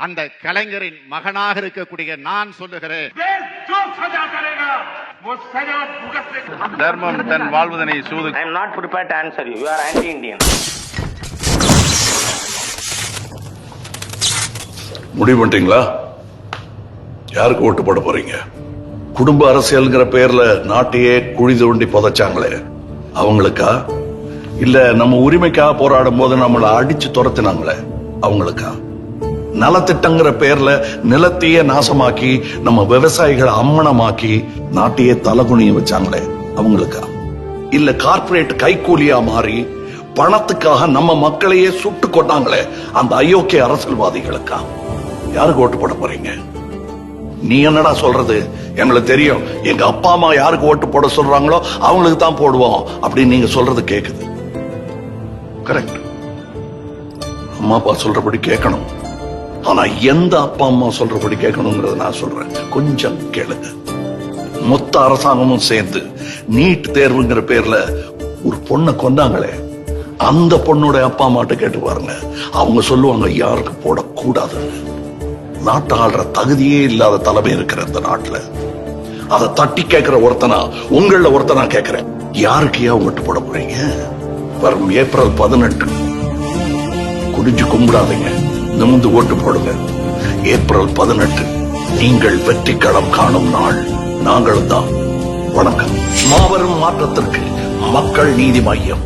அந்த கலைஞரின் மகனாக இருக்கக்கூடிய நான் சொல்லுகிறேன், தர்மம் தன் வாழ்வதனை சூது. I am not prepared to answer you. You are anti-Indian. முடிவு பண்ணிட்டீங்களா? யாருக்கு ஓட்டு போட போறீங்க? குடும்ப அரசியல்ங்கிற பேர்ல நாட்டையே குழி தோண்டி புதைச்சாங்களே அவங்களுக்கா? இல்ல நம்ம உரிமைக்காக போராடும் போது நம்மளை அடிச்சு துரத்தினாங்களே அவங்களுக்கா? நலத்திட்டங்கிற பேர்ல நிலத்தையே நாசமாக்கி நம்ம விவசாயிகளை அம்மனமாக்கி நாட்டையே தலகுனிய வச்சாங்களே அவங்களுக்கா? இல்ல கார்ப்பரேட் கைக்கூலியா மாறி பணத்துக்காக நம்ம மக்களையே சுட்டு கொண்டாங்களே அந்த அயோக்கிய அரசியல்வாதிகளுக்கா? யாருக்கு ஓட்டு போட போறீங்க? நீ என்னடா சொல்றது? எங்களுக்கு தெரியும், எங்க அப்பா அம்மா யாருக்கு ஓட்டு போட சொல்றாங்களோ அவங்களுக்கு தான் போடுவோம் அப்படின்னு நீங்க சொல்றது கேக்குது. கரெக்ட், அம்மா அப்பா சொல்றபடி கேட்கணும். ஆனா எந்த அப்பா அம்மா சொல்றபடி கேட்கணுங்கிறத நான் சொல்றேன், கொஞ்சம் கேளுங்க. மொத்த அரசாங்கமும் சேர்ந்து நீட் தேர்வுங்கிற பேர்ல ஒரு பொண்ணை கொண்டாங்களே அந்த பொண்ணோட அப்பா அம்மாட்ட கேட்டு பாருங்க, அவங்க சொல்லுவாங்க யாருக்கு போடக்கூடாது. நாட்டை ஆள்ற தகுதியே இல்லாத தலைமை இருக்கிற இந்த நாட்டுல அதை தட்டி கேட்கிற ஒருத்தனா உங்கள ஒருத்தனா கேட்கிறேன், யாருக்கு ஏன் ஓட்டு போட போறீங்க? வரும் ஏப்ரல் 18 குடிஞ்சு கும்பிடாதீங்க, நிமிந்து ஓட்டு போடுங்க. ஏப்ரல் 18 நீங்கள் வெற்றி களம் காணும் நாள். நாங்களும் தான். வணக்கம். மாபெரும் மாற்றத்திற்கு மக்கள் நீதி மையம்.